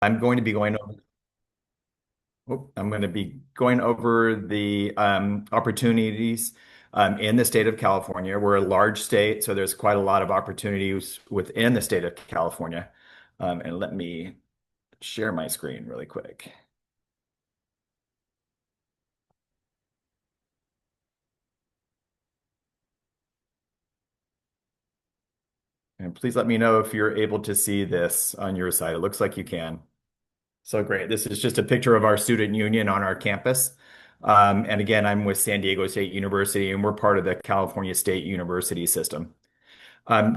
I'm going to be going over, I'm going to be going over the opportunities in the state of California. We're a large state, so there's quite a lot of opportunities within the state of California. And let me share my screen really quick. And please let me know if you're able to see this on your side. It looks like you can. So great. This is just a picture of our student union on our campus. And again, I'm with San Diego State University, and we're part of the California State University system.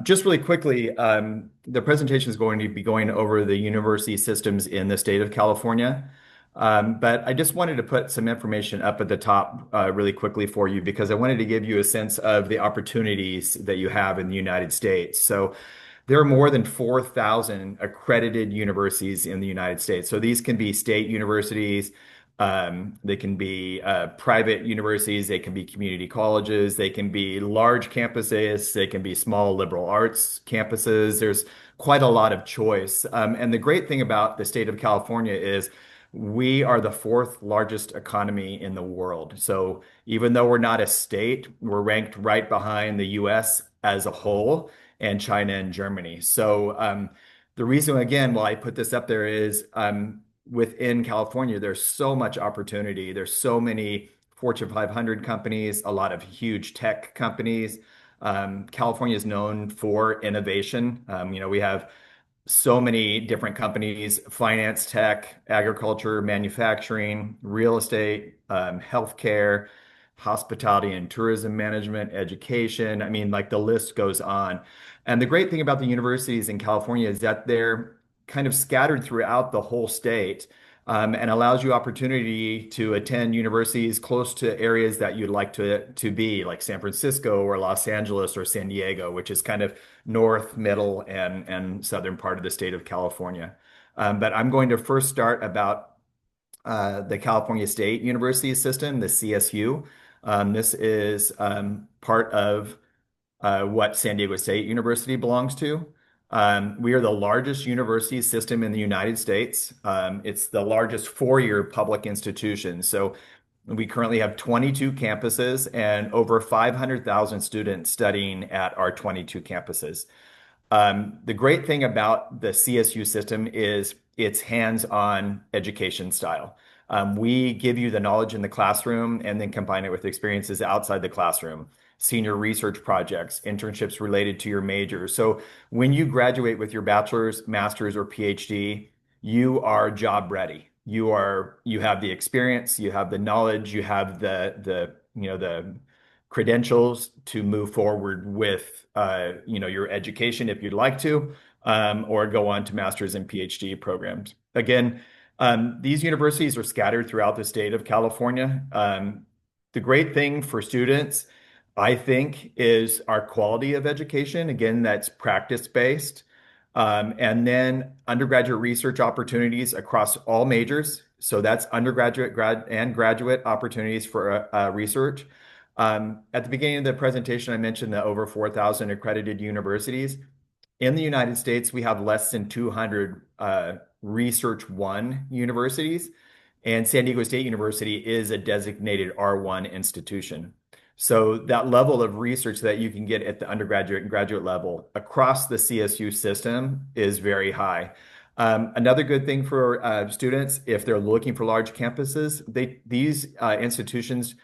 Just really quickly, the presentation is going to be going over the university systems in the state of California. But I just wanted to put some information up at the top really quickly for you because I wanted to give you a sense of the opportunities that you have in the United States. So there are more than 4,000 accredited universities in the United States. So these can be state universities, they can be private universities, they can be community colleges, they can be large campuses, they can be small liberal arts campuses. There's quite a lot of choice. And the great thing about the state of California is we are the fourth largest economy in the world. So even though we're not a state, we're ranked right behind the US as a whole and China and Germany. So the reason, again, why I put this up there is within California, there's so much opportunity. There's so many Fortune 500 companies, a lot of huge tech companies. California is known for innovation. We have so many different companies, finance, tech, agriculture, manufacturing, real estate, healthcare, hospitality and tourism management, education. I mean, like the list goes on. And the great thing about the universities in California is that they're kind of scattered throughout the whole state, and allows you opportunity to attend universities close to areas that you'd like to be, like San Francisco or Los Angeles or San Diego, which is kind of north, middle, and southern part of the state of California. But I'm going to first start about the California State University System, the CSU. This is part of what San Diego State University belongs to. We are the largest university system in the United States. It's the largest four-year public institution. So we currently have 22 campuses and over 500,000 students studying at our 22 campuses. The great thing about the CSU system is its hands-on education style. We give you the knowledge in the classroom and then combine it with experiences outside the classroom, senior research projects, internships related to your major. So when you graduate with your bachelor's, master's, or PhD, you are job ready. You have the experience, you have the knowledge, you have the credentials to move forward with your education if you'd like to, or go on to master's and PhD programs. Again, these universities are scattered throughout the state of California. The great thing for students, I think, is our quality of education. Again, that's practice-based. And then undergraduate research opportunities across all majors. So that's undergraduate, grad, and graduate opportunities for research. At the beginning of the presentation, I mentioned the over 4,000 accredited universities. In the United States, we have less than 200 Research One universities, and San Diego State University is a designated R1 institution. So that level of research that you can get at the undergraduate and graduate level across the CSU system is very high. Another good thing for students, if they're looking for large campuses, these institutions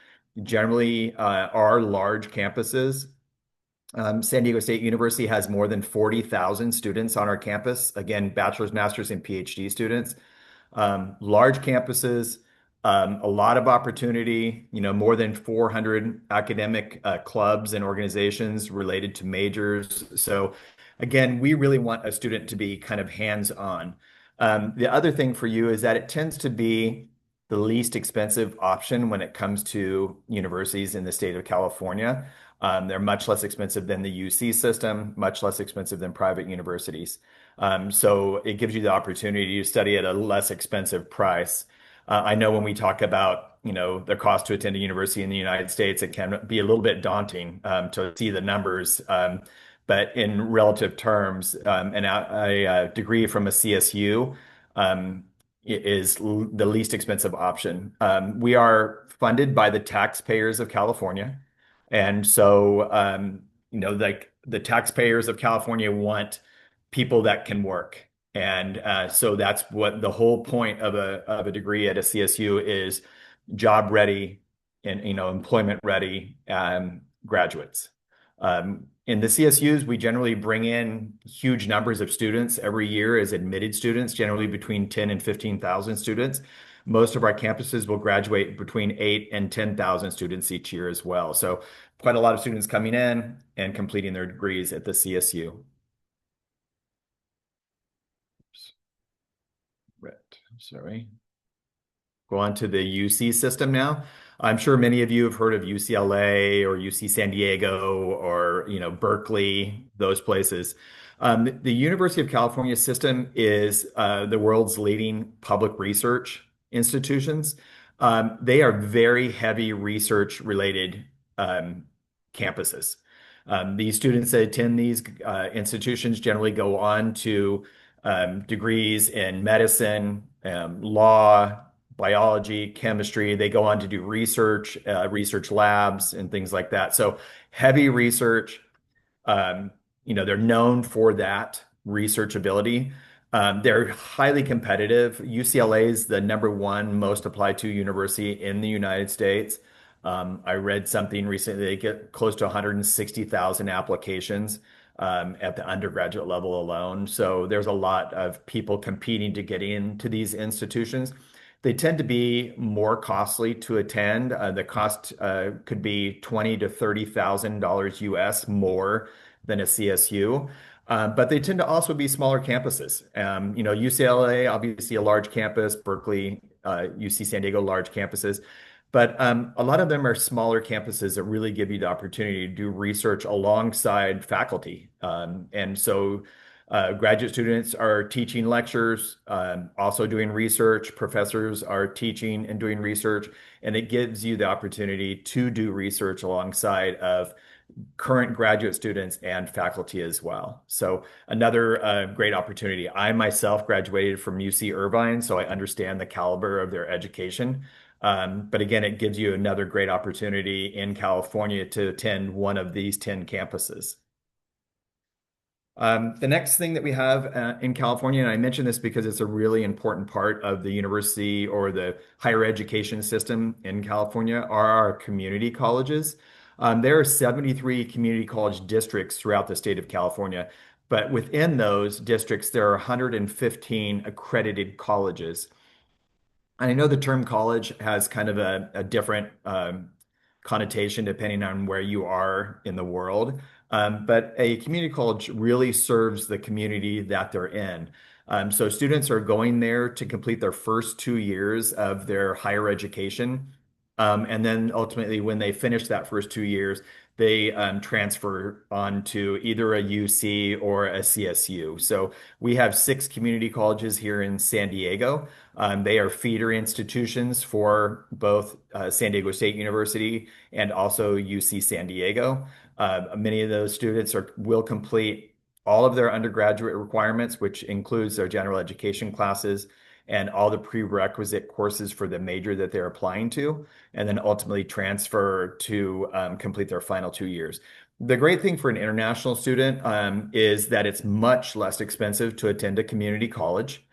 generally are large campuses. San Diego State University has more than 40,000 students on our campus. Again, bachelor's, master's, and PhD students. Large campuses, a lot of opportunity, more than 400 academic clubs and organizations related to majors. So again, we really want a student to be kind of hands-on. The other thing for you is that it tends to be the least expensive option when it comes to universities in the state of California. They're much less expensive than the UC system, much less expensive than private universities. So it gives you the opportunity to study at a less expensive price. I know when we talk about, the cost to attend a university in the United States, it can be a little bit daunting to see the numbers. But in relative terms, a degree from a CSU the least expensive option. We are funded by the taxpayers of California. And so, like the taxpayers of California want people that can work. And so that's what the whole point of a degree at a CSU is: job ready and employment ready graduates. In the CSUs, we generally bring in huge numbers of students every year as admitted students, generally between 10 and 15,000 students. Most of our campuses will graduate between 8 and 10,000 students each year as well. So quite a lot of students coming in and completing their degrees at the CSU. Oops. Right. Sorry. Go on to the UC system now. I'm sure many of you have heard of UCLA or UC San Diego or Berkeley, those places. The University of California system is the world's leading public research institutions. They are very heavy research related campuses. These students that attend these institutions generally go on to degrees in medicine, law, biology, chemistry. They go on to do research, research labs, and things like that. So heavy research. Um, they're known for that research ability. They're highly competitive. UCLA is the number one most applied to university in the United States. I read something recently, they get close to 160,000 applications at the undergraduate level alone. So there's a lot of people competing to get into these institutions. They tend to be more costly to attend. The cost could be $20,000 to $30,000 US more than a CSU. But they tend to also be smaller campuses. UCLA, obviously a large campus, Berkeley, UC San Diego, large campuses. But a lot of them are smaller campuses that really give you the opportunity to do research alongside faculty. And so graduate students are teaching lectures, also doing research. Professors are teaching and doing research, and it gives you the opportunity to do research alongside of current graduate students and faculty as well. So another great opportunity. I myself graduated from UC Irvine, so I understand the caliber of their education. But again, it gives you another great opportunity in California to attend one of these 10 campuses. The next thing that we have in California, and I mention this because it's a really important part of the university or the higher education system in California, are our community colleges. There are 73 community college districts throughout the state of California, but within those districts, there are 115 accredited colleges. And I know the term college has kind of a different connotation depending on where you are in the world. But a community college really serves the community that they're in. So students are going there to complete their first 2 years of their higher education. And then ultimately, when they finish that first 2 years, they transfer on to either a UC or a CSU. So we have 6 community colleges here in San Diego. They are feeder institutions for both San Diego State University and also UC San Diego. Many of those students will complete all of their undergraduate requirements, which includes their general education classes and all the prerequisite courses for the major that they're applying to, and then ultimately transfer to complete their final 2 years. The great thing for an international student is that it's much less expensive to attend a community college.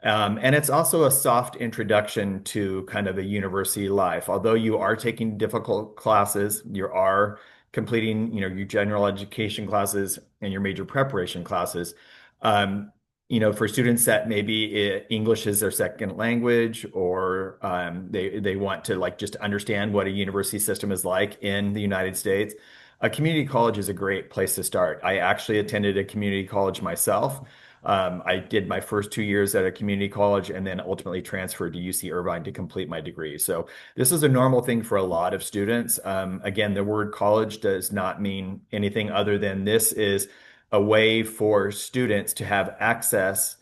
And it's also a soft introduction to kind of a university life. Although you are taking difficult classes, you are completing, your general education classes and your major preparation classes. Um, for students that maybe English is their second language, or they want to like just understand what a university system is like in the United States, a community college is a great place to start. I actually attended a community college myself. I did my first 2 years at a community college and then ultimately transferred to UC Irvine to complete my degree. So this is a normal thing for a lot of students. Again, the word college does not mean anything other than this is a way for students to have access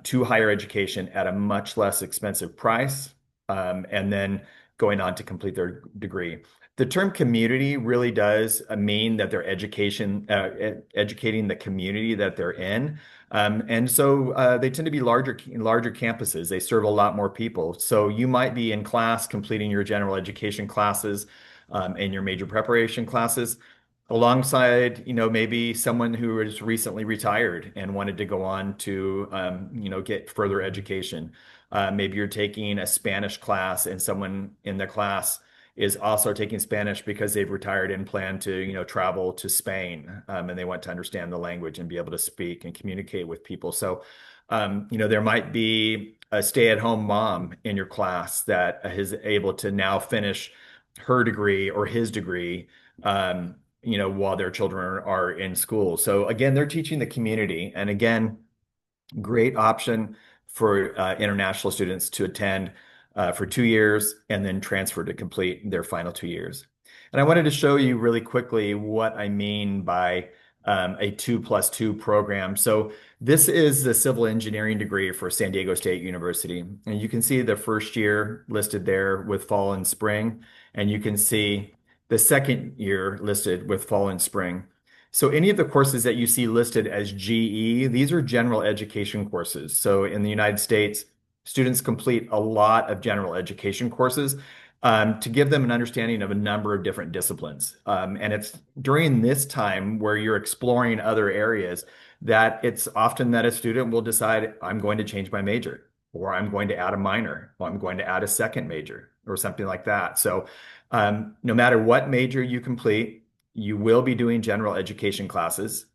to higher education at a much less expensive price, and then going on to complete their degree. The term community really does mean that they're educating the community that they're in. And so they tend to be larger campuses. They serve a lot more people. So you might be in class completing your general education classes and your major preparation classes alongside, maybe someone who is recently retired and wanted to go on to, get further education. Maybe you're taking a Spanish class and someone in the class is also taking Spanish because they've retired and plan to, travel to Spain, and they want to understand the language and be able to speak and communicate with people. So, there might be a stay-at-home mom in your class that is able to now finish her degree or his degree, while their children are in school. So again, they're teaching the community, and again, great option for international students to attend for 2 years and then transfer to complete their final 2 years. And I wanted to show you really quickly what I mean by a 2+2 program. So this is the civil engineering degree for San Diego State University. And you can see the first year listed there with fall and spring. And you can see the second year listed with fall and spring. So any of the courses that you see listed as GE, these are general education courses. So in the United States, students complete a lot of general education courses to give them an understanding of a number of different disciplines. And it's during this time where you're exploring other areas that it's often that a student will decide, I'm going to change my major, or I'm going to add a minor, or I'm going to add a second major, or something like that. So no matter what major you complete, you will be doing general education classes,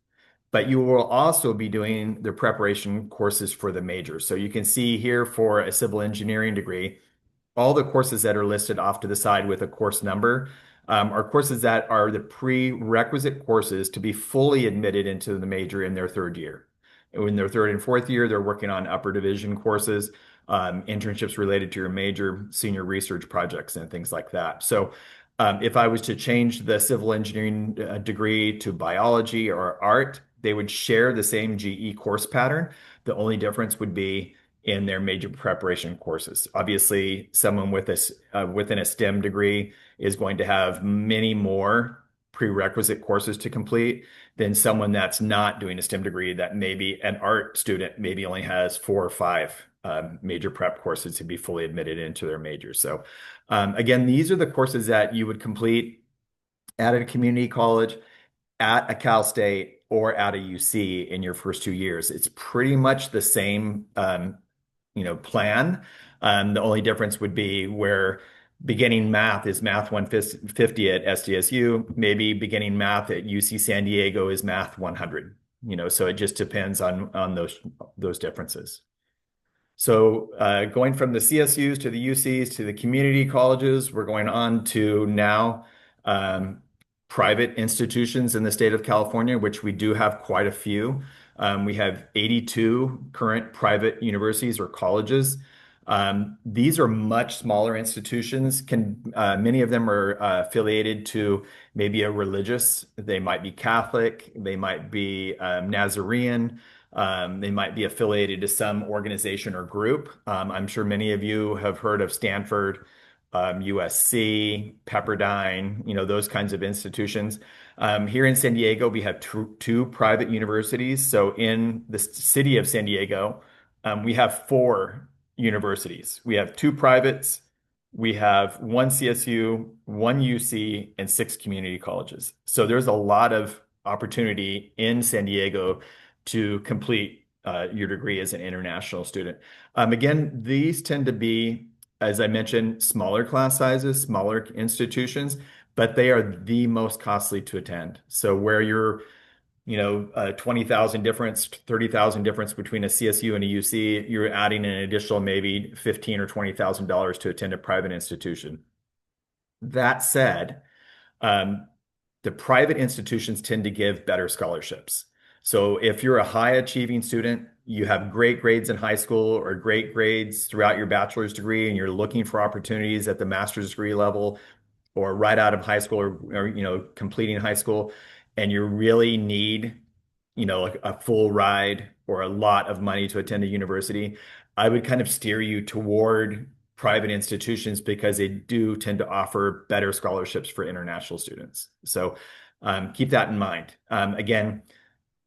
but you will also be doing the preparation courses for the major. So you can see here for a civil engineering degree, all the courses that are listed off to the side with a course number are courses that are the prerequisite courses to be fully admitted into the major in their third year. In their third and fourth year, they're working on upper division courses, internships related to your major, senior research projects, and things like that. So if I was to change the civil engineering degree to biology or art, they would share the same GE course pattern. The only difference would be in their major preparation courses. Obviously, someone with within a STEM degree is going to have many more prerequisite courses to complete than someone that's not doing a STEM degree, that maybe an art student maybe only has 4 or 5 major prep courses to be fully admitted into their major. So again, these are the courses that you would complete at a community college, at a Cal State, or at a UC in your first 2 years. It's pretty much the same plan. The only difference would be where beginning math is math 150 at SDSU, maybe beginning math at UC San Diego is math 100. So it just depends on those differences. So going from the CSUs to the UCs to the community colleges, we're going on to now private institutions in the state of California, which we do have quite a few. We have 82 current private universities or colleges. These are much smaller institutions. Many of them are affiliated to maybe a religious. They might be Catholic. They might be Nazarene. They might be affiliated to some organization or group. I'm sure many of you have heard of Stanford, USC, Pepperdine, those kinds of institutions. Here in San Diego, we have two private universities. So in the city of San Diego, we have 4 universities. We have 2 privates, we have 1 CSU, 1 UC, and 6 community colleges. So there's a lot of opportunity in San Diego to complete your degree as an international student. Again, these tend to be, as I mentioned, smaller class sizes, smaller institutions, but they are the most costly to attend. So where you're 20,000 difference, 30,000 difference between a CSU and a UC, you're adding an additional maybe $15,000 or $20,000 to attend a private institution. That said, the private institutions tend to give better scholarships. So if you're a high achieving student, you have great grades in high school or great grades throughout your bachelor's degree, and you're looking for opportunities at the master's degree level or right out of high school or completing high school, and you really need a full ride or a lot of money to attend a university, I would kind of steer you toward private institutions because they do tend to offer better scholarships for international students. So keep that in mind. Again,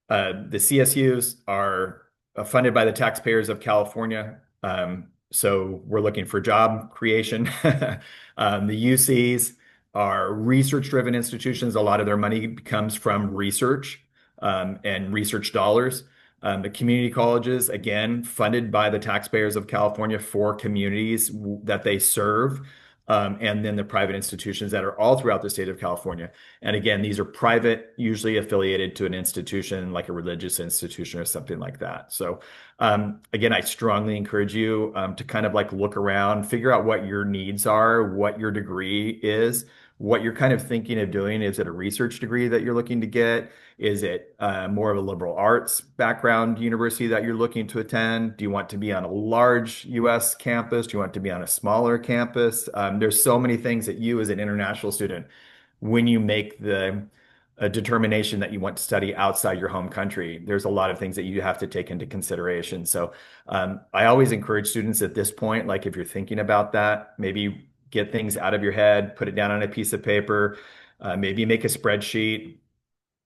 the CSUs are funded by the taxpayers of California. So we're looking for job creation. The UCs are research-driven institutions. A lot of their money comes from research and research dollars. The community colleges, again, funded by the taxpayers of California for communities that they serve. And then the private institutions that are all throughout the state of California. And again, these are private, usually affiliated to an institution like a religious institution or something like that. So, again, I strongly encourage you to kind of like look around, figure out what your needs are, what your degree is, what you're kind of thinking of doing. Is it a research degree that you're looking to get? Is it more of a liberal arts background university that you're looking to attend? Do you want to be on a large US campus? Do you want to be on a smaller campus? There's so many things that you, as an international student, when you make the a determination that you want to study outside your home country, there's a lot of things that you have to take into consideration. So I always encourage students at this point, like if you're thinking about that, maybe get things out of your head, put it down on a piece of paper, maybe make a spreadsheet,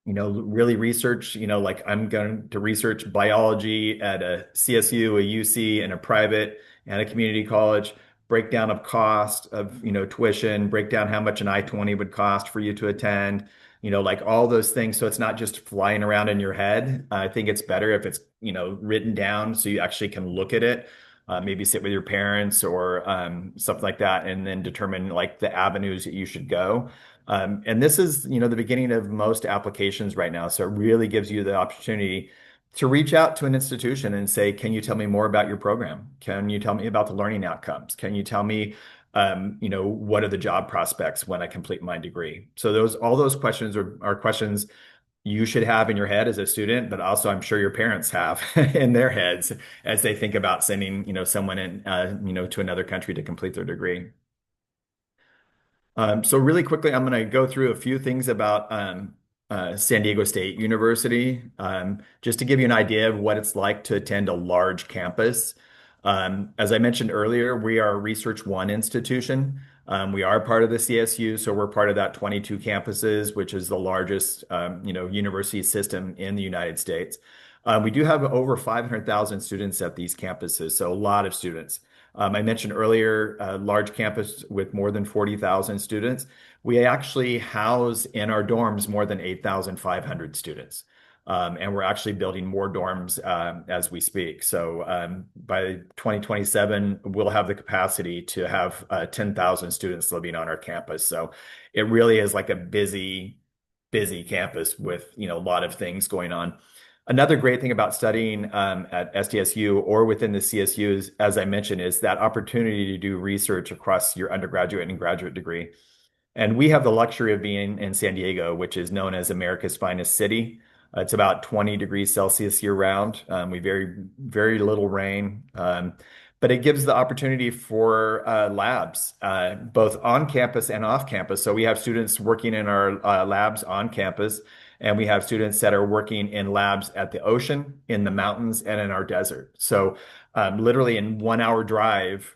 really research, like I'm going to research biology at a CSU, a UC, and a private and a community college, breakdown of cost of, tuition, breakdown how much an I-20 would cost for you to attend, like all those things. So it's not just flying around in your head. I think it's better if it's, written down so you actually can look at it. Maybe sit with your parents or something like that, and then determine like the avenues that you should go. And this is, the beginning of most applications right now. So it really gives you the opportunity to reach out to an institution and say, can you tell me more about your program? Can you tell me about the learning outcomes? Can you tell me, what are the job prospects when I complete my degree? So all those questions are questions you should have in your head as a student, but also I'm sure your parents have in their heads as they think about sending, someone in, to another country to complete their degree. So really quickly, I'm going to go through a few things about San Diego State University, just to give you an idea of what it's like to attend a large campus. As I mentioned earlier, we are a Research One institution. We are part of the CSU, so we're part of that 22 campuses, which is the largest, university system in the United States. We do have over 500,000 students at these campuses, so a lot of students. I mentioned earlier, a large campus with more than 40,000 students. We actually house in our dorms more than 8,500 students. And we're actually building more dorms as we speak. So by 2027, we'll have the capacity to have 10,000 students living on our campus. So it really is like a busy, busy campus with, a lot of things going on. Another great thing about studying at SDSU or within the CSUs, as I mentioned, is that opportunity to do research across your undergraduate and graduate degree. And we have the luxury of being in San Diego, which is known as America's finest city. It's about 20 degrees Celsius year round. We very little rain, but it gives the opportunity for labs, both on campus and off campus. So we have students working in our labs on campus, and we have students that are working in labs at the ocean, in the mountains, and in our desert. So literally in 1 hour drive,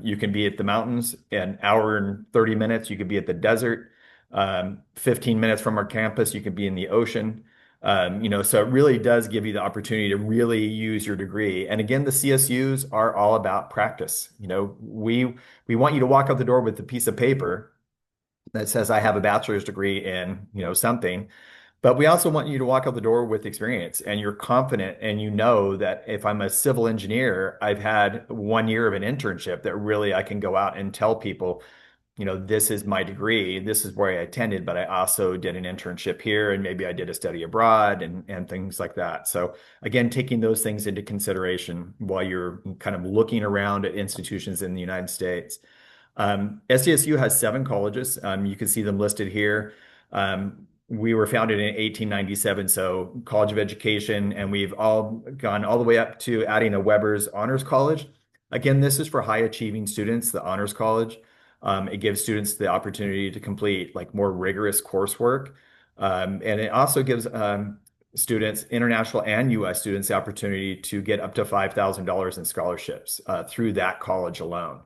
you can be at the mountains. An hour and 30 minutes, you could be at the desert. 15 minutes from our campus, you could be in the ocean. So it really does give you the opportunity to really use your degree. And again, the CSUs are all about practice. We want you to walk out the door with a piece of paper that says I have a bachelor's degree in, something. But we also want you to walk out the door with experience, and you're confident and you know that if I'm a civil engineer, I've had 1 year of an internship that really I can go out and tell people, this is my degree, this is where I attended, but I also did an internship here and maybe I did a study abroad and things like that. So again, taking those things into consideration while you're kind of looking around at institutions in the United States. SDSU has 7 colleges. You can see them listed here. We were founded in 1897, so College of Education, and we've all gone all the way up to adding a Weber's Honors College. Again, this is for high achieving students, the Honors College. It gives students the opportunity to complete like more rigorous coursework. And it also gives students, international and US students, the opportunity to get up to $5,000 in scholarships through that college alone.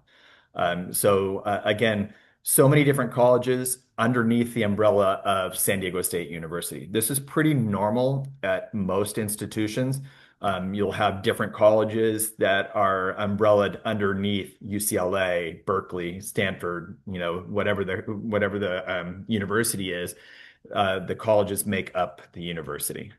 Again, so many different colleges underneath the umbrella of San Diego State University. This is pretty normal at most institutions. You'll have different colleges that are umbrellaed underneath UCLA, Berkeley, Stanford, whatever the university is. The colleges make up the university.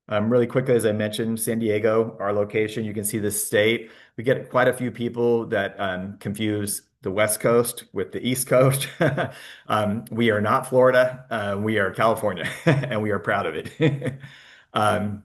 Really quickly, as I mentioned, San Diego, our location, you can see the state. We get quite a few people that confuse the West Coast with the East Coast. We are not Florida. We are California, and we are proud of it. Um,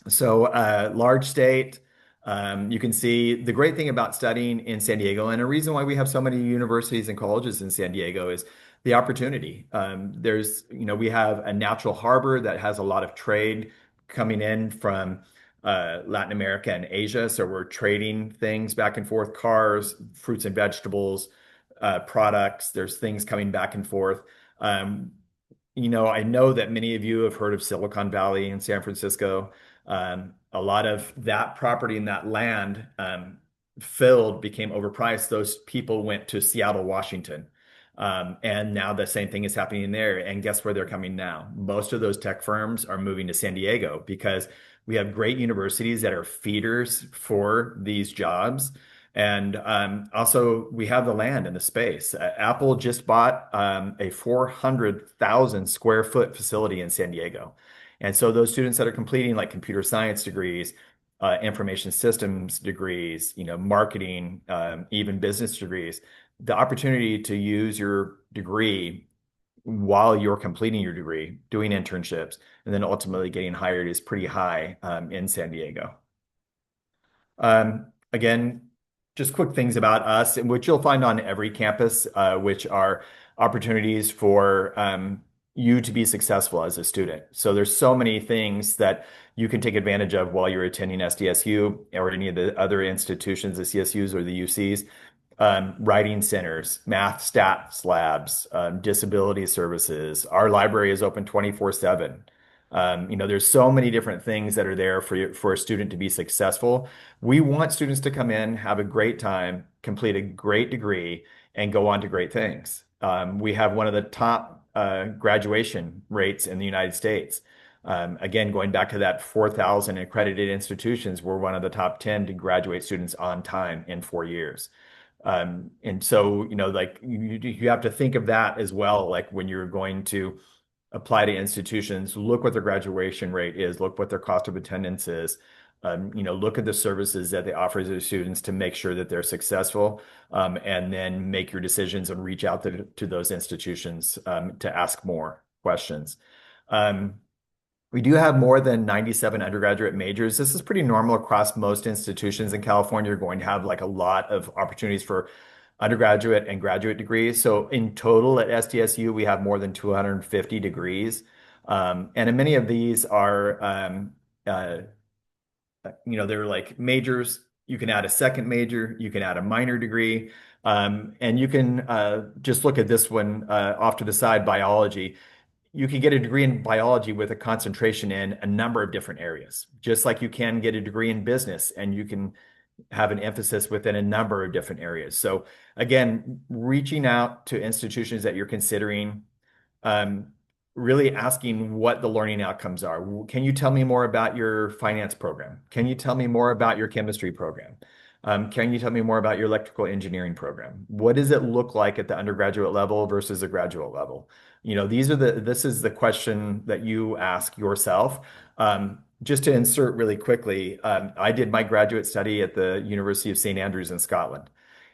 Large state. You can see the great thing about studying in San Diego, and a reason why we have so many universities and colleges in San Diego is the opportunity. We have a natural harbor that has a lot of trade coming in from Latin America and Asia. So we're trading things back and forth, cars, fruits and vegetables, products. There's things coming back and forth. Um, I know that many of you have heard of Silicon Valley in San Francisco. A lot of that property and that land became overpriced. Those people went to Seattle, Washington. And now the same thing is happening there. And guess where they're coming now? Most of those tech firms are moving to San Diego because we have great universities that are feeders for these jobs. And also, we have the land and the space. Apple just bought a 400,000 square foot facility in San Diego. And so those students that are completing like computer science degrees, information systems degrees, marketing, even business degrees, the opportunity to use your degree while you're completing your degree, doing internships, and then ultimately getting hired is pretty high in San Diego. Again, just quick things about us, which you'll find on every campus, which are opportunities for you to be successful as a student. So there's so many things that you can take advantage of while you're attending SDSU or any of the other institutions, the CSUs or the UCs. Writing centers, math stats labs, disability services. Our library is open 24/7. There's so many different things that are there for a student to be successful. We want students to come in, have a great time, complete a great degree, and go on to great things. We have one of the top graduation rates in the United States. Again, going back to that 4,000 accredited institutions, we're one of the top 10 to graduate students on time in 4 years. And so, like you have to think of that as well, like when you're going to apply to institutions, look what their graduation rate is, look what their cost of attendance is, look at the services that they offer to the students to make sure that they're successful, and then make your decisions and reach out to those institutions to ask more questions. We do have more than 97 undergraduate majors. This is pretty normal across most institutions in California. You're going to have like a lot of opportunities for undergraduate and graduate degrees. So in total at SDSU, we have more than 250 degrees. And many of these are, they're like majors. You can add a second major, you can add a minor degree, and you can just look at this one off to the side, biology. You can get a degree in biology with a concentration in a number of different areas, just like you can get a degree in business and you can have an emphasis within a number of different areas. So again, reaching out to institutions that you're considering, um, really asking what the learning outcomes are. Can you tell me more about your finance program? Can you tell me more about your chemistry program? Can you tell me more about your electrical engineering program? What does it look like at the undergraduate level versus the graduate level? This is the question that you ask yourself. Just to insert really quickly, I did my graduate study at the University of St. Andrews in Scotland.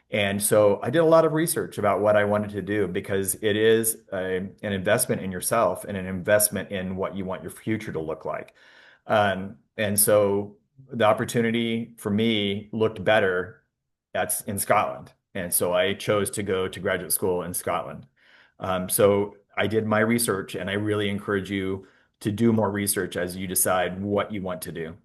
And so I did a lot of research about what I wanted to do because it is an investment in yourself and an investment in what you want your future to look like. And so the opportunity for me looked better that's in Scotland. And so I chose to go to graduate school in Scotland. So I did my research and I really encourage you to do more research as you decide what you want to do.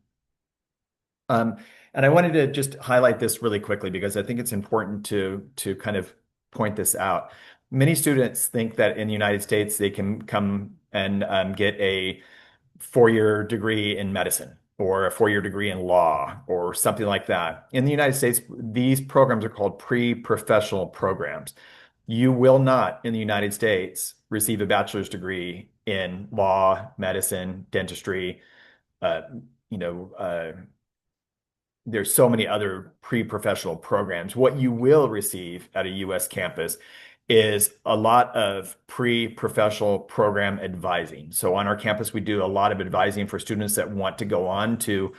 Um, and I wanted to just highlight this really quickly because I think it's important to kind of point this out. Many students think that in the United States they can come and get a 4-year degree in medicine or a 4-year degree in law or something like that. In the United States, these programs are called pre-professional programs. You will not in the United States receive a bachelor's degree in law, medicine, dentistry, uh, there's so many other pre-professional programs. What you will receive at a US campus is a lot of pre-professional program advising. So on our campus, we do a lot of advising for students that want to go on to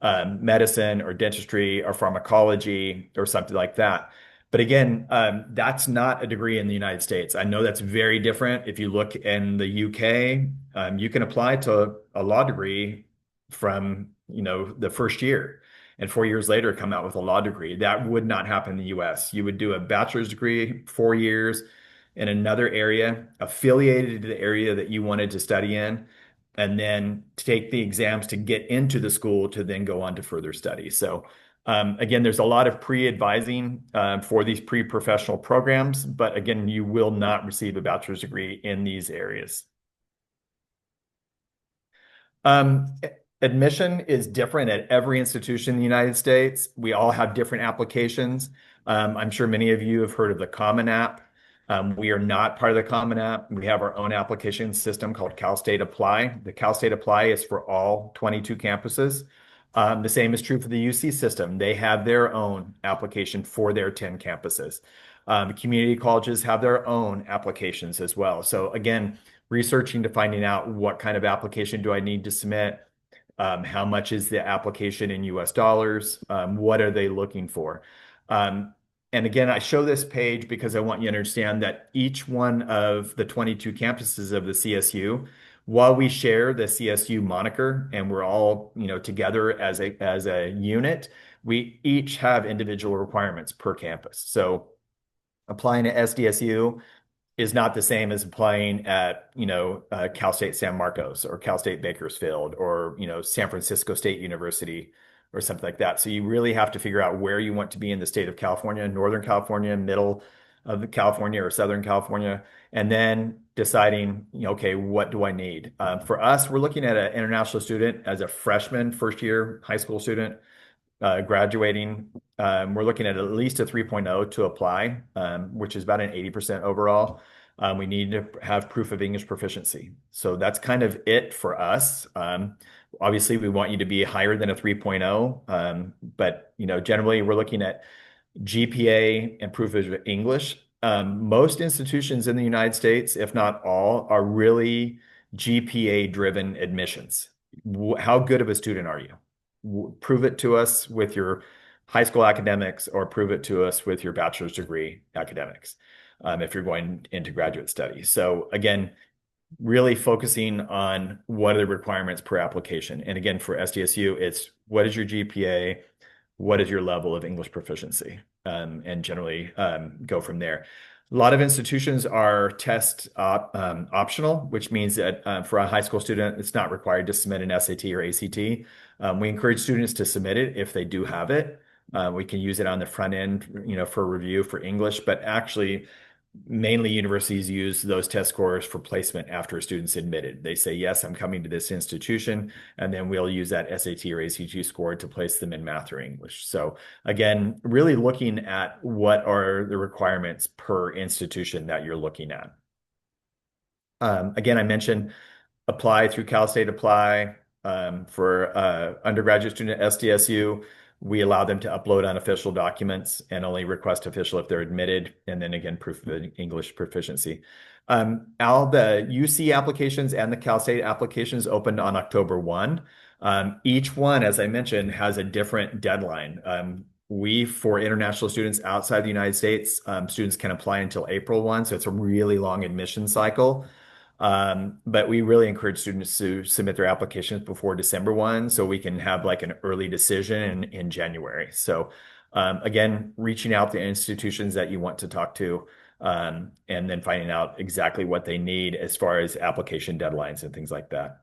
medicine or dentistry or pharmacology or something like that. But again, that's not a degree in the United States. I know that's very different. If you look in the UK, you can apply to a law degree from, the first year and 4 years later come out with a law degree. That would not happen in the US. You would do a bachelor's degree, 4 years in another area affiliated to the area that you wanted to study in, and then take the exams to get into the school to then go on to further study. So again, there's a lot of pre-advising for these pre-professional programs, but again, you will not receive a bachelor's degree in these areas. Um, Admission is different at every institution in the United States. We all have different applications. I'm sure many of you have heard of the Common App. We are not part of the Common App. We have our own application system called Cal State Apply. The Cal State Apply is for all 22 campuses. The same is true for the UC system. They have their own application for their 10 campuses. Community colleges have their own applications as well. So again, researching to finding out what kind of application do I need to submit, how much is the application in US dollars, what are they looking for? And again, I show this page because I want you to understand that each one of the 22 campuses of the CSU, while we share the CSU moniker and we're all, together as a unit, we each have individual requirements per campus. So applying to SDSU is not the same as applying at, Cal State San Marcos or Cal State Bakersfield or, San Francisco State University or something like that. So you really have to figure out where you want to be in the state of California, Northern California, middle of California or Southern California, and then deciding, okay, what do I need? For us, we're looking at an international student as a freshman, first year high school student graduating. We're looking at least a 3.0 to apply, which is about an 80% overall. We need to have proof of English proficiency. So that's kind of it for us. Obviously, we want you to be higher than a 3.0, but generally we're looking at GPA and proof of English. Most institutions in the United States, if not all, are really GPA-driven admissions. How good of a student are you? Prove it to us with your high school academics or prove it to us with your bachelor's degree academics if you're going into graduate studies. So again, really focusing on what are the requirements per application. And again, for SDSU, it's what is your GPA? What is your level of English proficiency? And generally go from there. A lot of institutions are test optional, which means that for a high school student, it's not required to submit an SAT or ACT. We encourage students to submit it if they do have it. We can use it on the front end, for review for English, but actually, mainly universities use those test scores for placement after a student's admitted. They say, yes, I'm coming to this institution, and then we'll use that SAT or ACT score to place them in math or English. So again, really looking at what are the requirements per institution that you're looking at. Again, I mentioned apply through Cal State Apply. For undergraduate student at SDSU, we allow them to upload unofficial documents and only request official if they're admitted, and then again, proof of English proficiency. All the UC applications and the Cal State applications opened on October 1. Each one, as I mentioned, has a different deadline. For international students outside the United States, students can apply until April 1, so it's a really long admission cycle. But we really encourage students to submit their applications before December 1 so we can have like an early decision in January. So again, reaching out to institutions that you want to talk to and then finding out exactly what they need as far as application deadlines and things like that.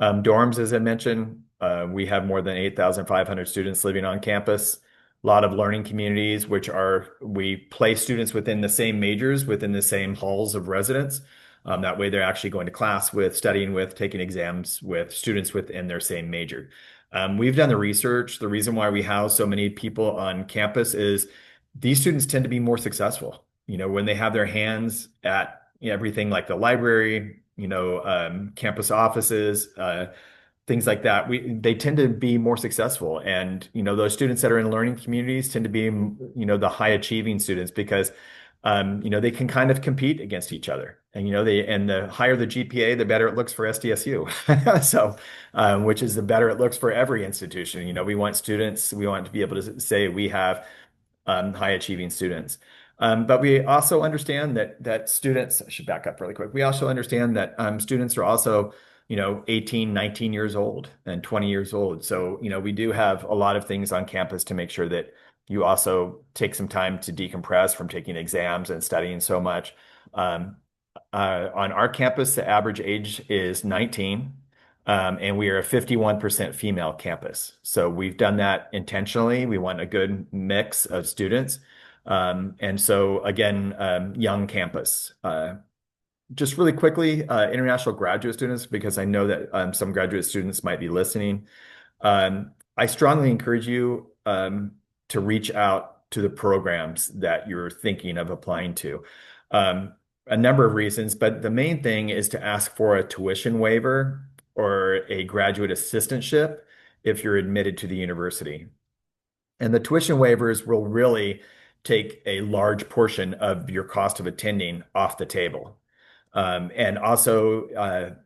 Dorms, as I mentioned, we have more than 8,500 students living on campus. A lot of learning communities, we place students within the same majors, within the same halls of residence. That way they're actually going to class with, studying with, taking exams with students within their same major. We've done the research. The reason why we house so many people on campus is these students tend to be more successful. When they have their hands at everything like the library, campus offices, things like that, they tend to be more successful. And, those students that are in learning communities tend to be, the high achieving students because, they can kind of compete against each other. And, and the higher the GPA, the better it looks for SDSU. So, which is the better it looks for every institution. We want to be able to say we have high achieving students. But we also understand that students, I should back up really quick. We also understand that students are also, 18, 19 years old and 20 years old. So, we do have a lot of things on campus to make sure that you also take some time to decompress from taking exams and studying so much. Um, on our campus, the average age is 19, and we are a 51% female campus. So we've done that intentionally. We want a good mix of students. And so, again, young campus. Just really quickly, international graduate students, because I know that some graduate students might be listening. I strongly encourage you to reach out to the programs that you're thinking of applying to. Um, a number of reasons, but the main thing is to ask for a tuition waiver or a graduate assistantship if you're admitted to the university. And the tuition waivers will really take a large portion of your cost of attending off the table. And also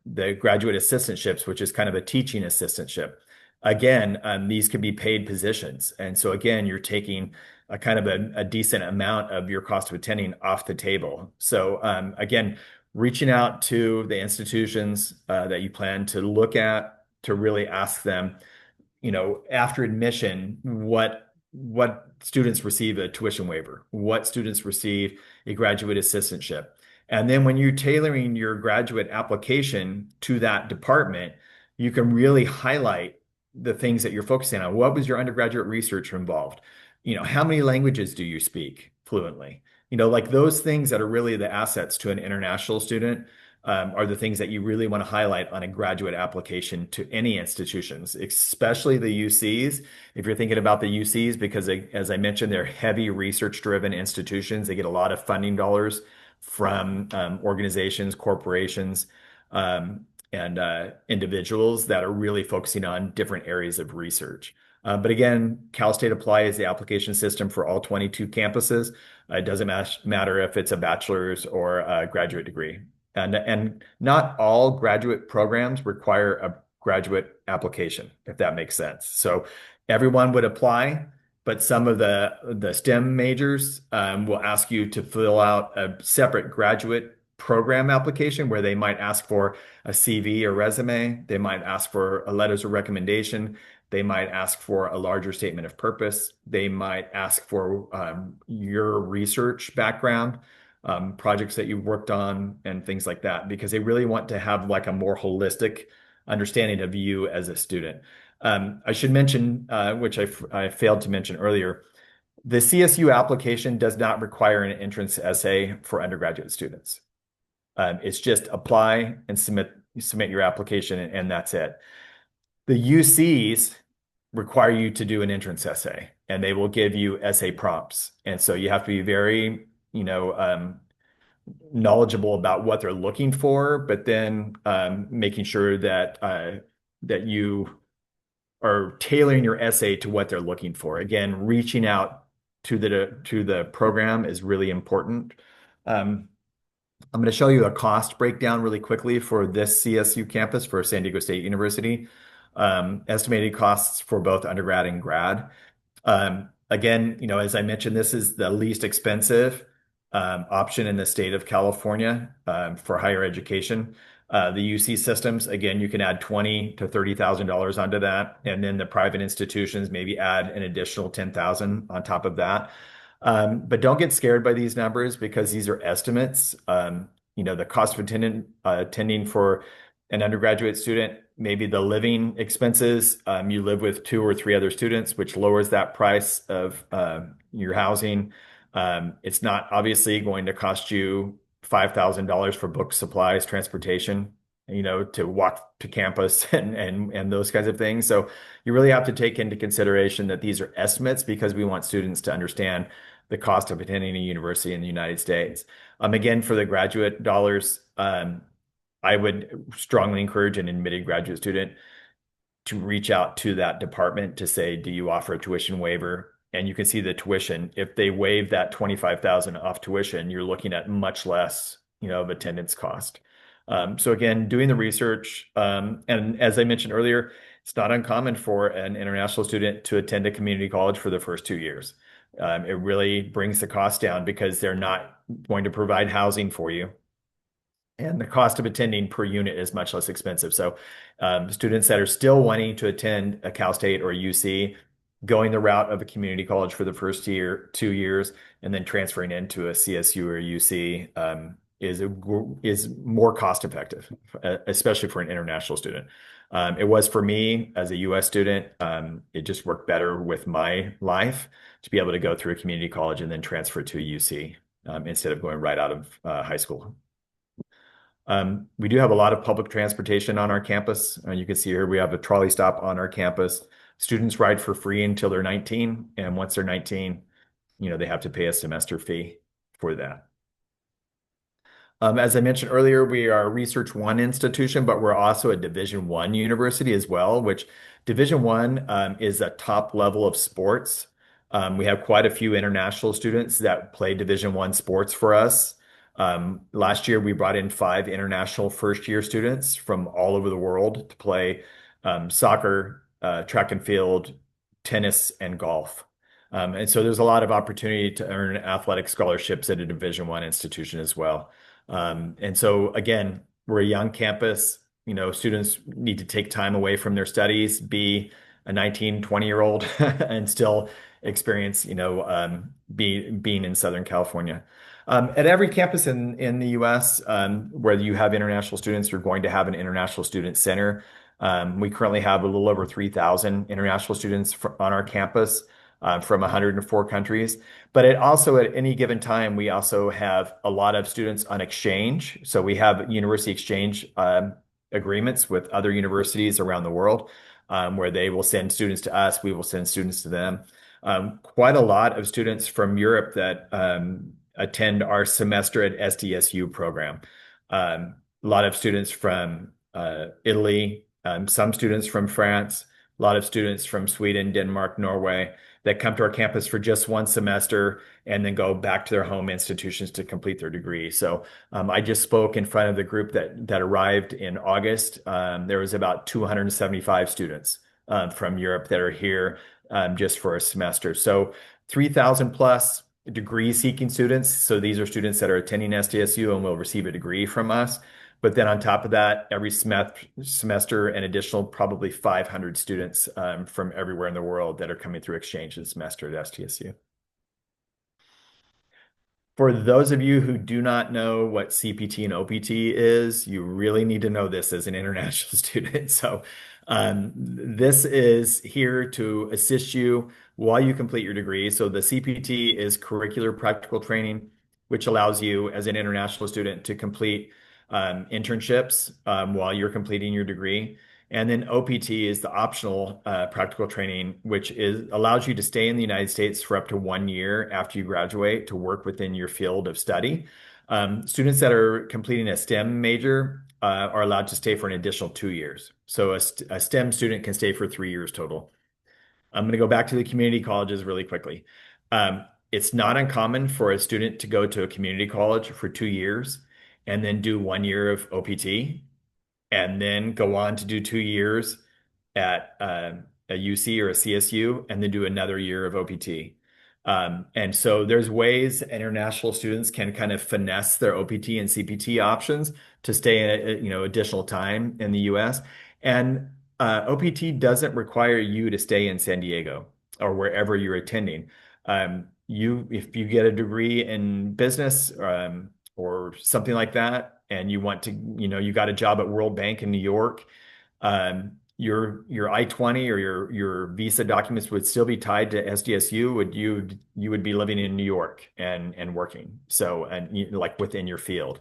the graduate assistantships, which is kind of a teaching assistantship. Again, these can be paid positions. And so again, you're taking a kind of a decent amount of your cost of attending off the table. So again, reaching out to the institutions that you plan to look at to really ask them, after admission, what students receive a tuition waiver, what students receive a graduate assistantship. And then when you're tailoring your graduate application to that department, you can really highlight the things that you're focusing on. What was your undergraduate research involved? How many languages do you speak fluently? Like those things that are really the assets to an international student are the things that you really want to highlight on a graduate application to any institutions, especially the UCs. If you're thinking about the UCs, because as I mentioned, they're heavy research-driven institutions. They get a lot of funding dollars from organizations, corporations, and individuals that are really focusing on different areas of research. But again, Cal State Apply is the application system for all 22 campuses. It doesn't matter if it's a bachelor's or a graduate degree. And not all graduate programs require a graduate application, if that makes sense. So everyone would apply, but some of the STEM majors will ask you to fill out a separate graduate program application where they might ask for a CV or resume. They might ask for a letters of recommendation. They might ask for a larger statement of purpose. They might ask for your research background, projects that you've worked on, and things like that, because they really want to have like a more holistic understanding of you as a student. I should mention, which I failed to mention earlier, the CSU application does not require an entrance essay for undergraduate students. It's just apply and submit your application, and that's it. The UCs require you to do an entrance essay, and they will give you essay prompts. And so you have to be very, knowledgeable about what they're looking for, but then making sure that you are tailoring your essay to what they're looking for. Again, reaching out to the program is really important. I'm going to show you a cost breakdown really quickly for this CSU campus for San Diego State University. Estimated costs for both undergrad and grad. Again, as I mentioned, this is the least expensive option in the state of California for higher education. The UC systems, again, you can add $20,000 to $30,000 onto that, and then the private institutions maybe add an additional $10,000 on top of that. But don't get scared by these numbers because these are estimates. The cost of attending for an undergraduate student, maybe the living expenses, you live with two or three other students, which lowers that price of your housing. It's not obviously going to cost you $5,000 for book supplies, transportation, to walk to campus and those kinds of things. So you really have to take into consideration that these are estimates because we want students to understand the cost of attending a university in the United States. Again, for the graduate dollars, I would strongly encourage an admitted graduate student. to reach out to that department to say, do you offer a tuition waiver? And you can see the tuition. If they waive that 25,000 off tuition, you're looking at much less, of attendance cost. So again, doing the research, and as I mentioned earlier, it's not uncommon for an international student to attend a community college for the first 2 years. It really brings the cost down because they're not going to provide housing for you. And the cost of attending per unit is much less expensive. So students that are still wanting to attend a Cal State or a UC, going the route of a community college for the first 2 years, and then transferring into a CSU or a UC is more cost effective, especially for an international student. It was for me as a US student. It just worked better with my life to be able to go through a community college and then transfer to a UC instead of going right out of high school. We do have a lot of public transportation on our campus. You can see here we have a trolley stop on our campus. Students ride for free until they're 19, and once they're 19, they have to pay a semester fee for that. As I mentioned earlier, we are a Research One institution, but we're also a Division One university as well, which Division One is a top level of sports. We have quite a few international students that play Division One sports for us. Last year, we brought in 5 international first-year students from all over the world to play soccer, track and field, tennis, and golf. And so there's a lot of opportunity to earn athletic scholarships at a Division One institution as well. And so again, we're a young campus. Students need to take time away from their studies, be a 19, 20-year-old and still experience, being in Southern California. At every campus in the US, where you have international students, you're going to have an international student center. We currently have a little over 3,000 international students on our campus from 104 countries. But it also, at any given time, we also have a lot of students on exchange. So we have university exchange agreements with other universities around the world, where they will send students to us, we will send students to them. Quite a lot of students from Europe that attend our semester at SDSU program. A lot of students from Italy, some students from France, a lot of students from Sweden, Denmark, Norway that come to our campus for just one semester and then go back to their home institutions to complete their degree. So I just spoke in front of the group that arrived in August. There was about 275 students from Europe that are here just for a semester. So 3,000 plus degree-seeking students. So these are students that are attending SDSU and will receive a degree from us. But then on top of that, every semester, an additional probably 500 students from everywhere in the world that are coming through exchange this semester at SDSU. For those of you who do not know what CPT and OPT is, you really need to know this as an international student. So this is here to assist you while you complete your degree. So the CPT is curricular practical training, which allows you as an international student to complete internships while you're completing your degree. And then OPT is the optional practical training, which allows you to stay in the United States for up to 1 year after you graduate to work within your field of study. Students that are completing a STEM major are allowed to stay for an additional 2 years. So a STEM student can stay for 3 years total. I'm going to go back to the community colleges really quickly. It's not uncommon for a student to go to a community college for 2 years and then do 1 year of OPT and then go on to do 2 years at a UC or a CSU and then do another year of OPT. And so there's ways international students can kind of finesse their OPT and CPT options to stay additional time in the US. And OPT doesn't require you to stay in San Diego or wherever you're attending. If you get a degree in business or something like that, and you want to, you got a job at World Bank in New York, your I-20 or your visa documents would still be tied to SDSU. You would be living in New York and working. So, and like within your field.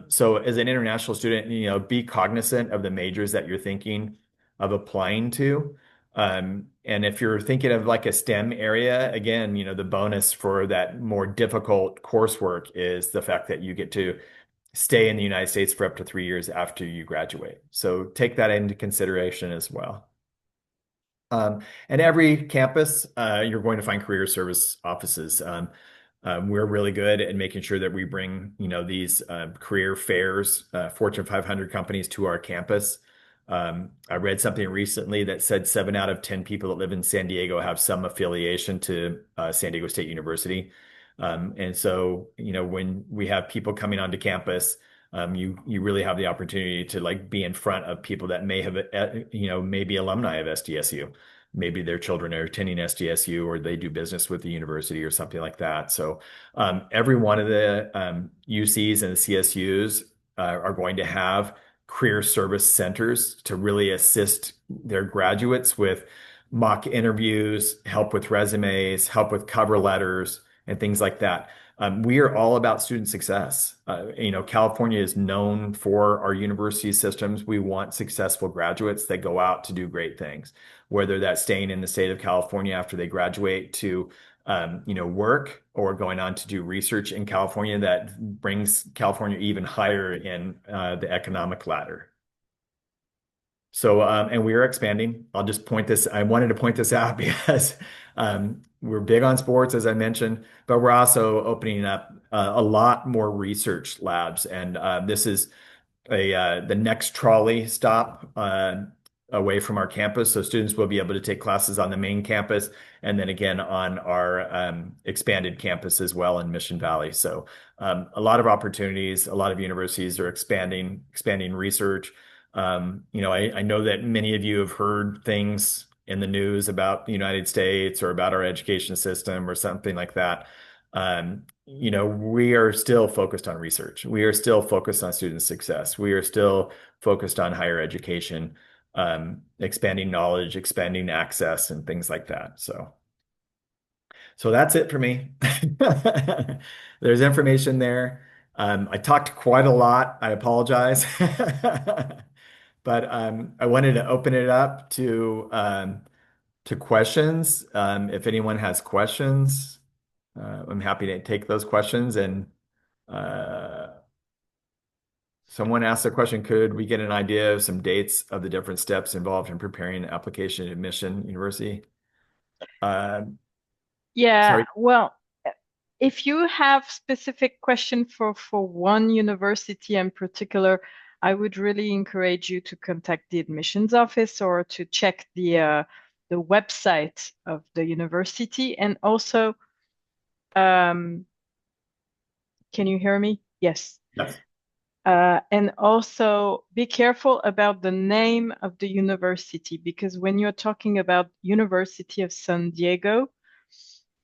So as an international student, be cognizant of the majors that you're thinking of applying to. And if you're thinking of like a STEM area, again, the bonus for that more difficult coursework is the fact that you get to stay in the United States for up to 3 years after you graduate. So take that into consideration as well. And every campus, you're going to find career service offices. We're really good at making sure that we bring, these career fairs, Fortune 500 companies to our campus. I read something recently that said 7 out of 10 people that live in San Diego have some affiliation to San Diego State University. And so, when we have people coming onto campus, you really have the opportunity to like be in front of people that may have, maybe alumni of SDSU. Maybe their children are attending SDSU or they do business with the university or something like that. So every one of the UCs and the CSUs are going to have career service centers to really assist their graduates with mock interviews, help with resumes, help with cover letters, and things like that. We are all about student success. California is known for our university systems. We want successful graduates that go out to do great things, whether that's staying in the state of California after they graduate to, work or going on to do research in California that brings California even higher in the economic ladder. So, and we are expanding. I wanted to point this out because we're big on sports, as I mentioned, but we're also opening up a lot more research labs. And this is the next trolley stop away from our campus. So students will be able to take classes on the main campus and then again on our expanded campus as well in Mission Valley. So a lot of opportunities, a lot of universities are expanding research. I know that many of you have heard things in the news about the United States or about our education system or something like that. We are still focused on research. We are still focused on student success. We are still focused on higher education, expanding knowledge, expanding access, and things like that. So that's it for me. There's information there. I talked quite a lot. I apologize. But I wanted to open it up to questions. If anyone has questions, I'm happy to take those questions. And uh, someone asked a question, could we get an idea of some dates of the different steps involved in preparing an application to admission university? Uh, Yeah, sorry. well, if you have specific question for one university in particular, I would really encourage you to contact the admissions office or to check the website of the university. And also, um, can you hear me? Yes. Yes. And also be careful about the name of the university because when you're talking about University of San Diego,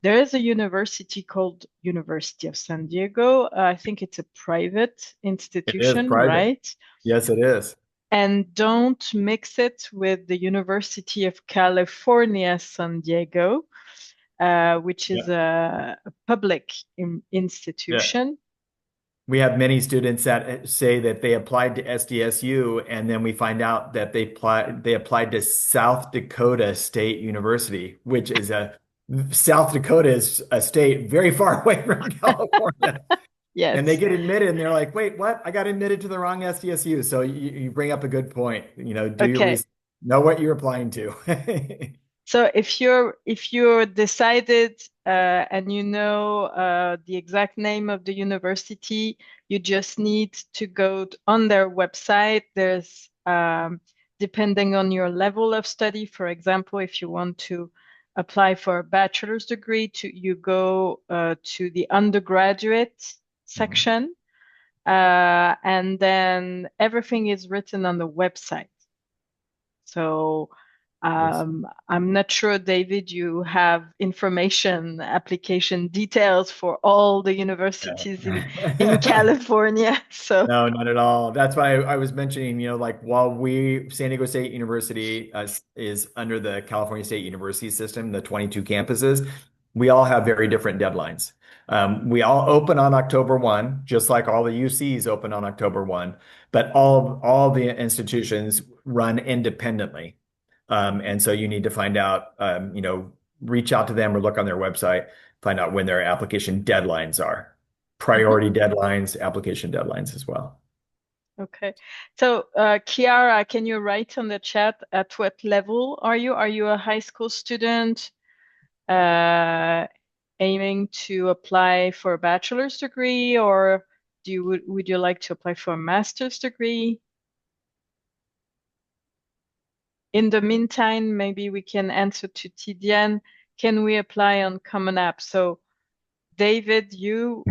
there is a university called University of San Diego. I think it's a private It is institution, private. right? Yes, it is. And don't mix it with the University of California, San Diego, which is Yeah. a public Yeah. institution. We have many students that say that they applied to SDSU and then we find out that they applied to South Dakota State University, which is South Dakota is a state very far away from California. And they Yes. get admitted and they're like, wait, what? I got admitted to the wrong SDSU. So you bring up a good point. Do your Okay. research, know what you're applying to. So if you're decided and you know the exact name of the university, you just need to go on their website. There's depending on your level of study, for example, if you want to apply for a bachelor's degree, you go to the undergraduate Mhm. section, and then everything is written on the website. So Yes. I'm not sure, David, you have information, application details for all the universities in Yeah. California. So No, not at all. That's why I was mentioning, like while San Diego State University is under the California State University system, the 22 campuses, we all have very different deadlines. We all open on October 1, just like all the UCs open on October 1, but all the institutions run independently. And so you need to find out, reach out to them or look on their website, find out when their application deadlines are. mhm. Priority deadlines, application deadlines as well. Okay. So, Kiara, can you write on the chat at what level are you? Are you a high school student uh, aiming to apply for a bachelor's degree, or would you like to apply for a master's degree? In the meantime, maybe we can answer to Tidiane. Can we apply on Common App? So, David, you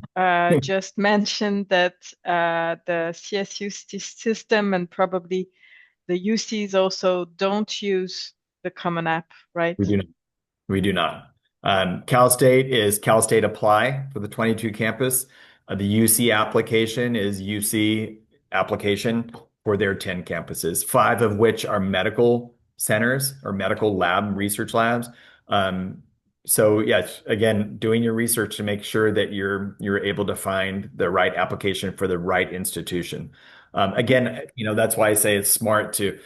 just mentioned that the CSU system and probably the UCs also don't use the Common App, right? We do not. We do not. Cal State is Cal State Apply for the 22 campus. The UC application is UC application for their 10 campuses, five of which are medical centers or medical lab research labs. Um, so yes, again, doing your research to make sure that you're able to find the right application for the right institution. Mhm, Again, that's why I say it's smart to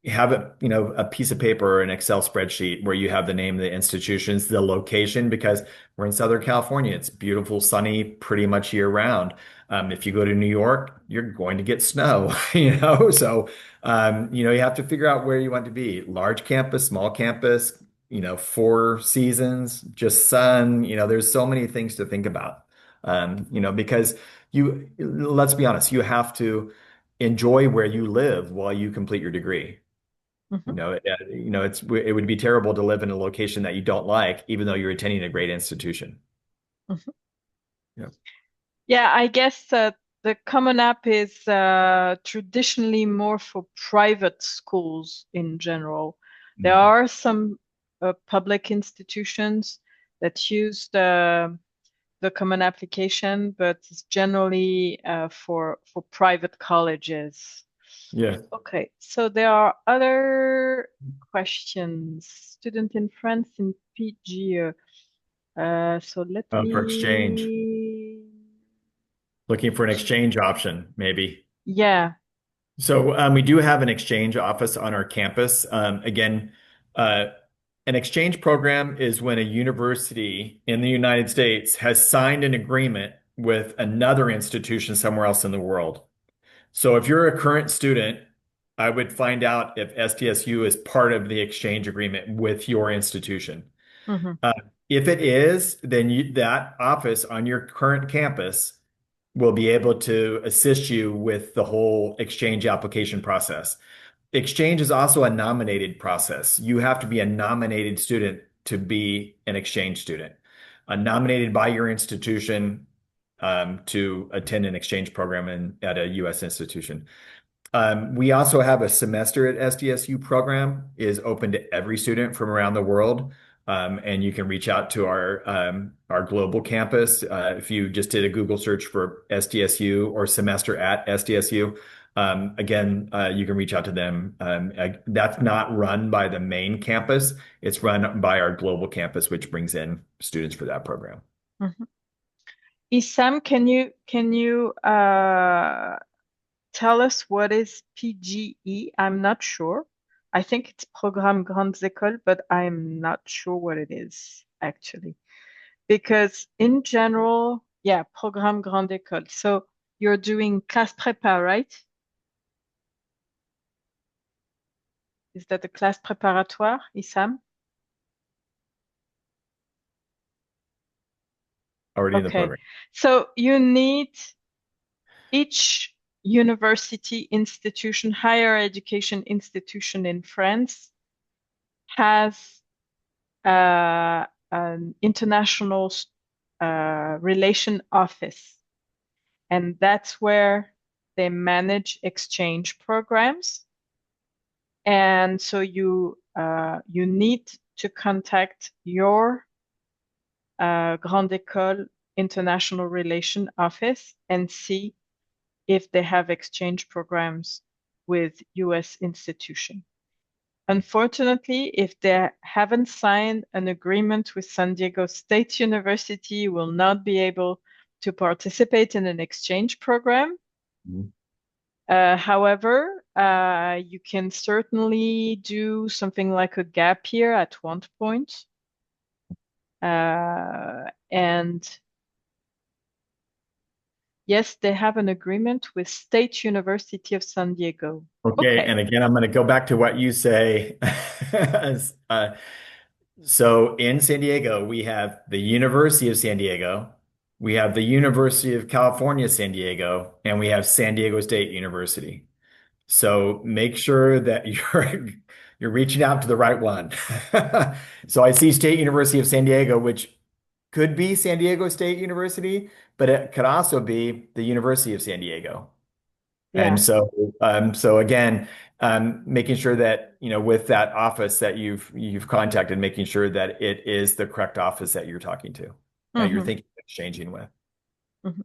have a piece of paper or an Excel spreadsheet where you have the name of the institutions, the location, because we're in Southern California. It's beautiful, sunny, pretty much year round. If you go to New York, you're going to get snow, So, you have to figure out where you want to be. Large campus, small campus, four seasons, just sun, there's so many things to think about. Because let's be honest, you have to enjoy where you live while you complete your degree. mhm, It would be terrible to live in a location that you don't like, even though you're attending a great institution. mhm. Yeah. Yeah, I guess the Common App is traditionally more for private schools in general. There Mhm. are some public institutions that use the Common Application, but it's generally for private colleges. Yeah. Okay, so there are other questions. Student in France in PG. So let For exchange, me. looking for an exchange option, maybe. Yeah. So we do have an exchange office on our campus. Again, uh, an exchange program is when a university in the United States has signed an agreement with another institution somewhere else in the world. So if you're a current student, I would find out if SDSU is part of the exchange agreement with your institution. Hmm. Uh, if it is, then that office on your current campus will be able to assist you with the whole exchange application process. Exchange is also a nominated process. You have to be a nominated student to be an exchange student, nominated by your institution to attend an exchange program at a U.S. institution. We also have a semester at SDSU program is open to every student from around the world. And you can reach out to our global campus. If you just did a Google search for SDSU or semester at SDSU, again, you can reach out to them. That's not run by the main campus. It's run by our global campus, which brings in students for that program. Hmm. Isam, can you tell us what is PGE? I'm not sure. I think it's Programme Grandes Écoles, but I'm not sure what it is actually. Because in general, yeah, Programme Grande École. So you're doing class prépa, right? Is that a class préparatoire, Isam? Already in the Okay. program. So you need each university institution, higher education institution in France has an international relation office, and that's where they manage exchange programs. And so you need to contact your Grande École International Relation Office and see if they have exchange programs with US institution. Unfortunately, if they haven't signed an agreement with San Diego State University, you will not be able to participate in an exchange program. Mhm. However, you can certainly do something like a gap year at one point. And Yes, they have an agreement with State University of San Diego. Okay, Okay. and again, I'm going to go back to what you say. So in San Diego, we have the University of San Diego, we have the University of California, San Diego, and we have San Diego State University. So make sure that you're reaching out to the right one. So I see State University of San Diego, which could be San Diego State University, but it could also be the University of San Diego. And Yeah. so again, making sure that, with that office that you've contacted, making sure that it is the correct office that you're talking to, that you're Hmm. thinking of exchanging with. Hmm.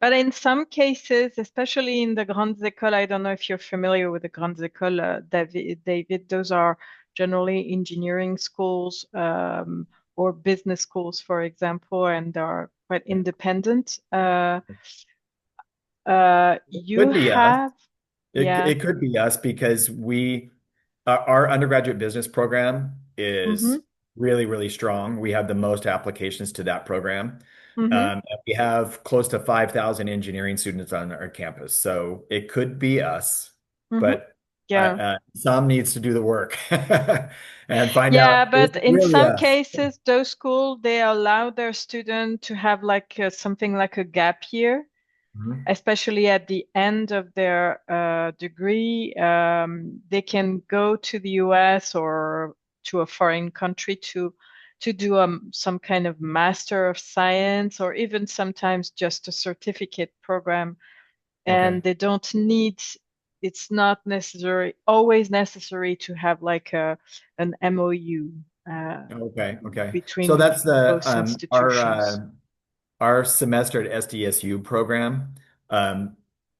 But in some cases, especially in the grandes écoles, I don't know if you're familiar with the grandes écoles, David, those are generally engineering schools or business schools, for example, and are quite independent. You Could be us. have, It, yeah. it could be us because our undergraduate business program is Mm-hmm. really, really strong. We have the most applications to that program. Mm-hmm. And we have close to 5,000 engineering students on our campus. So it could be us, Mm-hmm. but Yeah. some needs to do the work and find Yeah, out, is but it in really some us? cases, those schools, they allow their student to have like something like a gap year, Mhm. especially at the end of their degree. They can go to the US or to a foreign country to do some kind of Master of Science or even sometimes just a certificate program. And Okay. they don't need, it's not necessary, always necessary to have like an MOU Okay. Okay. So between that's the both institutions. our semester at SDSU program,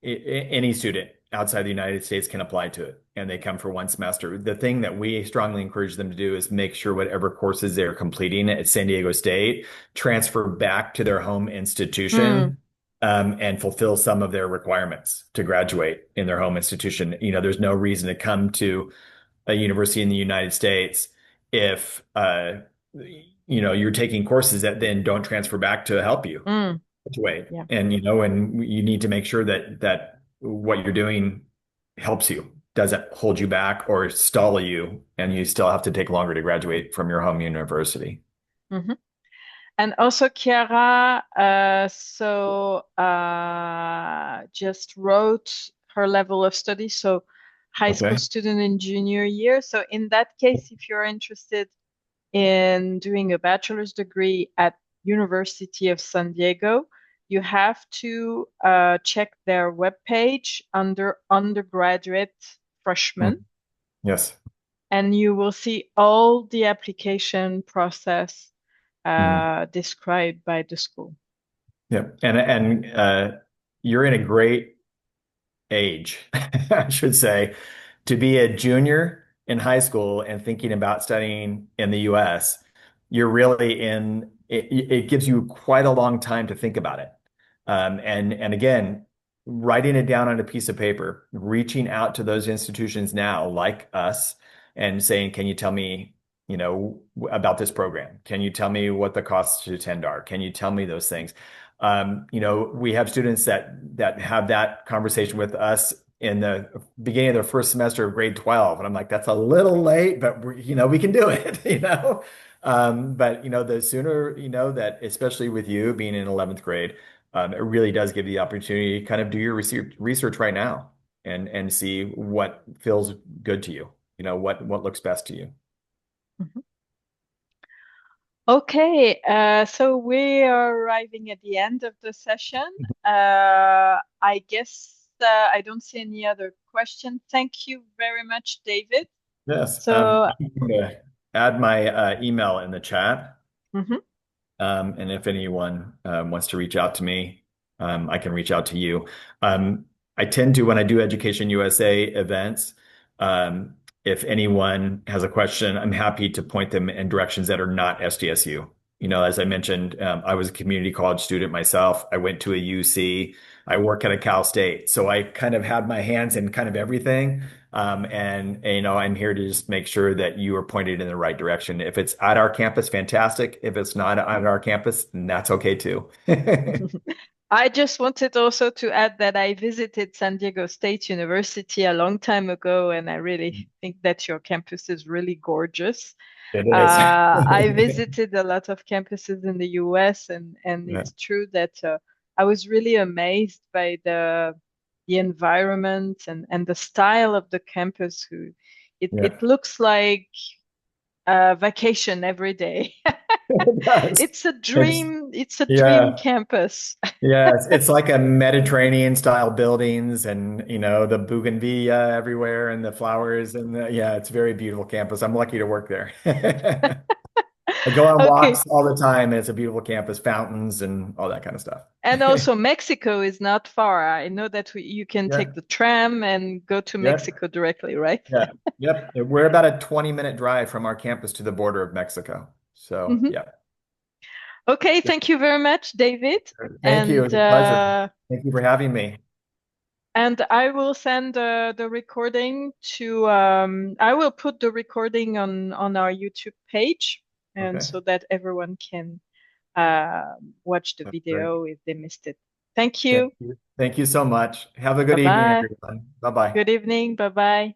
any student outside the United States can apply to it, and they come for one semester. The thing that we strongly encourage them to do is make sure whatever courses they're completing at San Diego State transfer back to their home Hmm. institution, and fulfill some of their requirements to graduate in their home institution. There's no reason to come to a university in the United States if you're taking courses that then don't transfer back to help you Hmm. graduate. Yeah. And you need to make sure that what you're doing helps you, doesn't hold you back or stall you, and you still have to take longer to graduate from your home university. Hmm. And also, Chiara, just wrote her level of study, so high school Okay. student in junior year. So in that case, if you're interested in doing a bachelor's degree at University of San Diego, you have to check their webpage under undergraduate freshman, Mhm. Yes. and you will see all the application process Mhm. described by the school. Yeah. And you're in a great age, I should say, to be a junior in high school and thinking about studying in the US. You're really it gives you quite a long time to think about it. And again, writing it down on a piece of paper, reaching out to those institutions now, like us, and saying, can you tell me, about this program? Can you tell me what the costs to attend are? Can you tell me those things? We have students that have that conversation with us in the beginning of their first semester of grade 12. And I'm like, that's a little late, but we can do it. But the sooner, that especially with you being in 11th grade, it really does give you the opportunity to kind of do your research right now and see what feels good to you, what looks best to you. Mhm. Okay, so we are arriving at the end of the session. I guess I don't see any other question. Thank you very much, David. Yes. So, I'm going to add my email in the chat. mhm. And if anyone wants to reach out to me, I can reach out to you. I tend to, when I do Education USA events, if anyone has a question, I'm happy to point them in directions that are not SDSU. As I mentioned, I was a community college student myself. I went to a UC. I work at a Cal State, so I kind of have my hands in kind of everything. I'm here to just make sure that you are pointed in the right direction. If it's at our campus, fantastic. If it's not at our campus, then that's okay too. I just wanted also to add that I visited San Diego State University a long time ago, and I really think that your campus is really gorgeous. It is. I visited a lot of campuses in the US, and Yeah. it's true that I was really amazed by the environment and the style of the campus. Yeah. It looks like a vacation every day. It does. It's It's a dream yeah. campus. Yeah, it's like a Mediterranean style buildings and the bougainvillea everywhere and the flowers and yeah, it's a very beautiful campus. I'm lucky to work there. I go on Okay. walks all the time and it's a beautiful campus, fountains and all that kind of stuff. And also Mexico is not far. I know that you can take Yeah. the tram and go to Yep. Mexico directly, right? Yeah. Yep. We're about a 20-minute drive from our campus to the border of Mexico. So, Mhm. yeah. Okay, thank you very much, David. Thank you. It And was a pleasure. Thank you for having me. I will send the recording to I will put the recording on our YouTube page, and Okay. so that everyone can watch the That's great. video if they missed it. Thank Thank you. you. Thank you so much. Have a Bye good evening, bye. everyone. Bye-bye. Good evening. Bye bye.